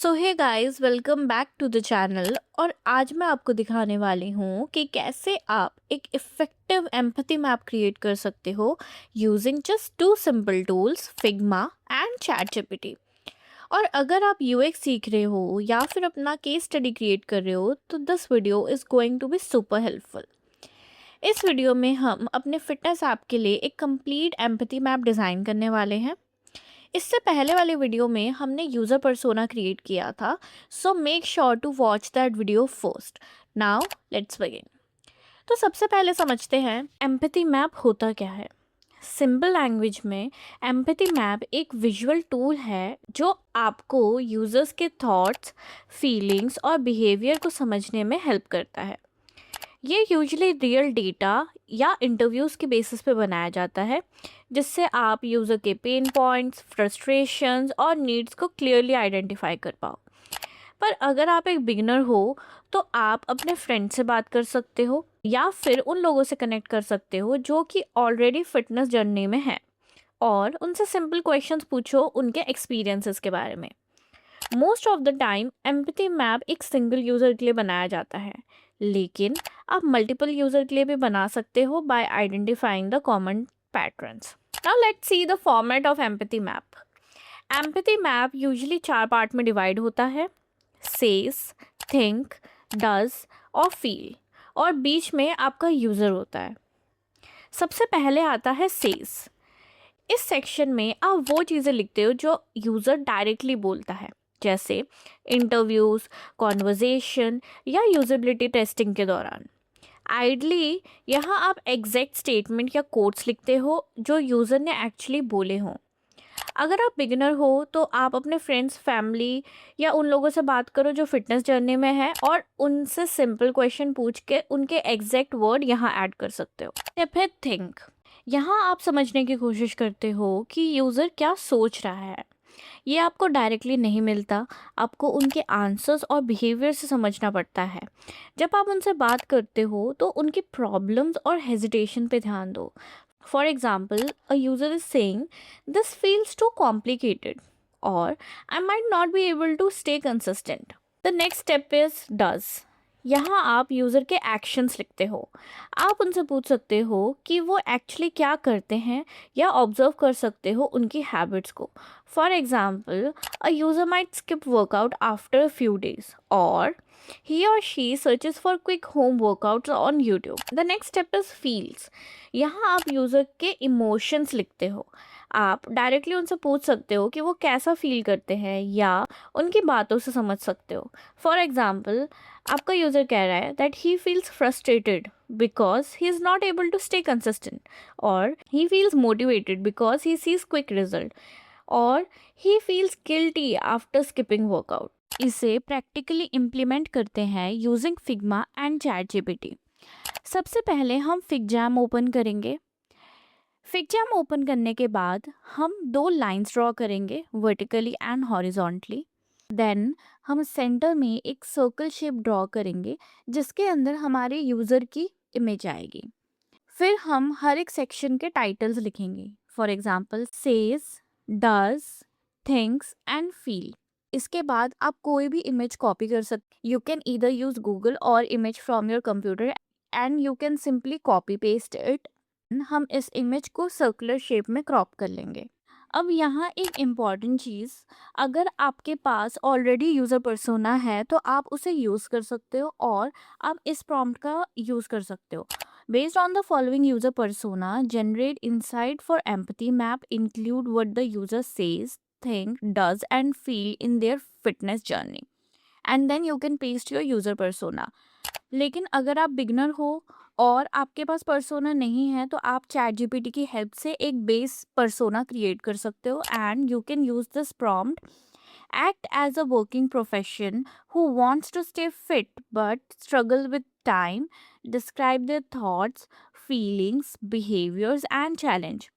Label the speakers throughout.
Speaker 1: So hey guys, welcome back to the channel. और आज मैं आपको दिखाने वाली हूँ कि कैसे आप एक इफ़ेक्टिव एम्पैथी मैप क्रिएट कर सकते हो using just two simple tools, Figma and ChatGPT. और अगर आप यूएक्स सीख रहे हो या फिर अपना केस स्टडी क्रिएट कर रहे हो तो this video is going to be super helpful. इस वीडियो में हम अपने फिटनेस ऐप के लिए एक कंप्लीट एम्पैथी मैप डिज़ाइन करने वाले हैं। इससे पहले वाले वीडियो में हमने यूज़र पर्सोना क्रिएट किया था, so make sure to watch that video first. Now let's begin. तो सबसे पहले समझते हैं एम्पैथी मैप होता क्या है। सिंपल लैंग्वेज में एम्पैथी मैप एक विजुअल टूल है जो आपको यूज़र्स के थॉट्स, फीलिंग्स और बिहेवियर को समझने में हेल्प करता है। ये यूजुअली रियल डेटा या इंटरव्यूज़ के बेसिस पे बनाया जाता है, जिससे आप यूज़र के पेन पॉइंट्स, फ्रस्ट्रेशंस और नीड्स को क्लियरली आइडेंटिफाई कर पाओ। पर अगर आप एक बिगिनर हो तो आप अपने फ्रेंड से बात कर सकते हो या फिर उन लोगों से कनेक्ट कर सकते हो जो कि ऑलरेडी फिटनेस जर्नी में हैं, और उनसे सिंपल क्वेश्चंस पूछो उनके एक्सपीरियंसेस के बारे में। Most of the time empathy map एक सिंगल यूज़र के लिए बनाया जाता है, लेकिन आप मल्टीपल यूज़र के लिए भी बना सकते हो bye identifying the common patterns. Now let's see the format of empathy map. Empathy map usually 4 part में डिवाइड होता है: सेज, थिंक, डज और फील, और बीच में आपका यूज़र होता है। सबसे पहले आता है सेज। इस सेक्शन में आप वो चीज़ें लिखते हो जो यूज़र डायरेक्टली बोलता है, जैसे इंटरव्यूज़, कॉन्वर्जेशन या यूजेबिलिटी टेस्टिंग के दौरान। आइडली यहाँ आप एग्जैक्ट स्टेटमेंट या कोट्स लिखते हो जो यूज़र ने एक्चुअली बोले हों। अगर आप बिगिनर हो तो आप अपने फ्रेंड्स, फैमिली या उन लोगों से बात करो जो फिटनेस जर्नी में है, और उनसे सिंपल क्वेश्चन पूछ के उनके एग्जैक्ट वर्ड यहाँ ऐड कर सकते हो। या फिर थिंक, यहाँ आप समझने की कोशिश करते हो कि यूज़र क्या सोच रहा है। ये आपको डायरेक्टली नहीं मिलता, आपको उनके आंसर्स और बिहेवियर से समझना पड़ता है। जब आप उनसे बात करते हो तो उनकी प्रॉब्लम्स और हेजिटेशन पे ध्यान दो। For example, a user is saying this feels too complicated, और I might not be able to stay consistent. The next step is does. यहाँ आप यूज़र के एक्शंस लिखते हो। आप उनसे पूछ सकते हो कि वो एक्चुअली क्या करते हैं, या ऑब्जर्व कर सकते हो उनकी हैबिट्स को। For example, a user might skip workout after a few days, और he or she searches for quick home workouts on YouTube. The next step is feels. यहाँ आप यूज़र के इमोशंस लिखते हो। आप डायरेक्टली उनसे पूछ सकते हो कि वो कैसा फील करते हैं, या उनकी बातों से समझ सकते हो। फॉर एग्जाम्पल, आपका यूज़र कह रहा है that he feels frustrated because he is not able to stay consistent, और he feels motivated because he sees quick result, और he feels guilty after skipping workout. इसे प्रैक्टिकली इम्प्लीमेंट करते हैं using Figma and ChatGPT. सबसे पहले हम फिगजैम open करेंगे। फिगजैम open करने के बाद हम 2 लाइंस ड्रॉ करेंगे, वर्टिकली एंड हॉरिजॉन्टली। देन हम सेंटर में एक सर्कल शेप ड्रॉ करेंगे जिसके अंदर हमारे यूज़र की इमेज आएगी। फिर हम हर एक सेक्शन के टाइटल्स लिखेंगे। For example, says, does, thinks and feel. इसके बाद आप कोई भी इमेज कॉपी कर सकते। You can either use Google और image from your computer, and you can simply copy paste it. हम इस इमेज को सर्कुलर शेप में क्रॉप कर लेंगे। अब यहाँ एक इम्पॉर्टेंट चीज़, अगर आपके पास ऑलरेडी यूज़र पर्सोना है तो आप उसे यूज़ कर सकते हो, और आप इस प्रॉम्प्ट का यूज़ कर सकते हो। Based on the following user persona, generate insight for empathy map include what the user says, think, does and feel in their fitness journey. And then you can paste your user persona. लेकिन अगर आप beginner हो और आपके पास persona नहीं है तो आप चैट जीपीटी की हेल्प से एक बेस पर्सोना क्रिएट कर सकते हो, and you can use this prompt: act as a working profession who wants to stay fit but struggle with time. Describe their thoughts, feelings, behaviors, and challenge.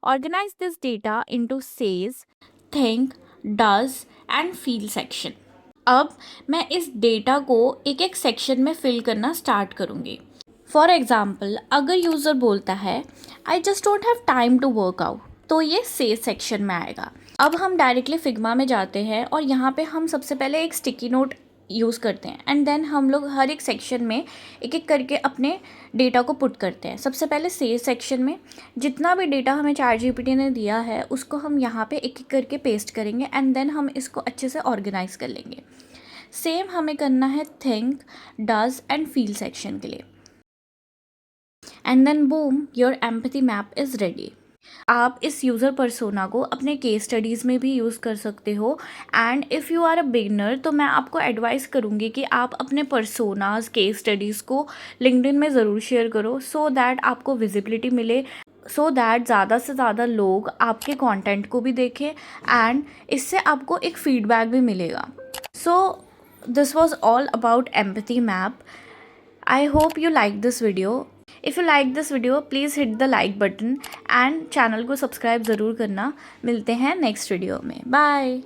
Speaker 1: Organize this data into says, think, does, and feel section. अब मैं इस data को एक एक section में fill करना start करूँगी। For example, अगर यूज़र बोलता है I just don't have time to work out, तो ये से सेक्शन में आएगा। अब हम डायरेक्टली फिग्मा में जाते हैं और यहाँ पे हम सबसे पहले एक स्टिकी नोट यूज़ करते हैं एंड देन हम लोग हर एक सेक्शन में एक एक करके अपने डेटा को पुट करते हैं। सबसे पहले से सेक्शन में जितना भी डेटा हमें चैट जीपीटी ने दिया है उसको हम यहाँ पे एक एक करके पेस्ट करेंगे एंड देन हम इसको अच्छे से ऑर्गेनाइज कर लेंगे। सेम हमें करना है think, does and feel section के लिए। And then boom, your empathy map is ready. आप इस यूज़र पर्सोना को अपने केस स्टडीज़ में भी यूज़ कर सकते हो। And if you are a beginner तो मैं आपको एडवाइस करूँगी कि आप अपने पर्सोनाज केस स्टडीज़ को लिंक्डइन में ज़रूर शेयर करो सो दैट आपको विजिबिलिटी मिले, सो दैट ज़्यादा से ज़्यादा लोग आपके कंटेंट को भी देखें एंड इससे आपको एक फीडबैक भी मिलेगा। So this was all about empathy map. I hope you like this video. If you like this video, please hit the like button and channel को सब्सक्राइब ज़रूर करना। मिलते हैं नेक्स्ट वीडियो में। बाय।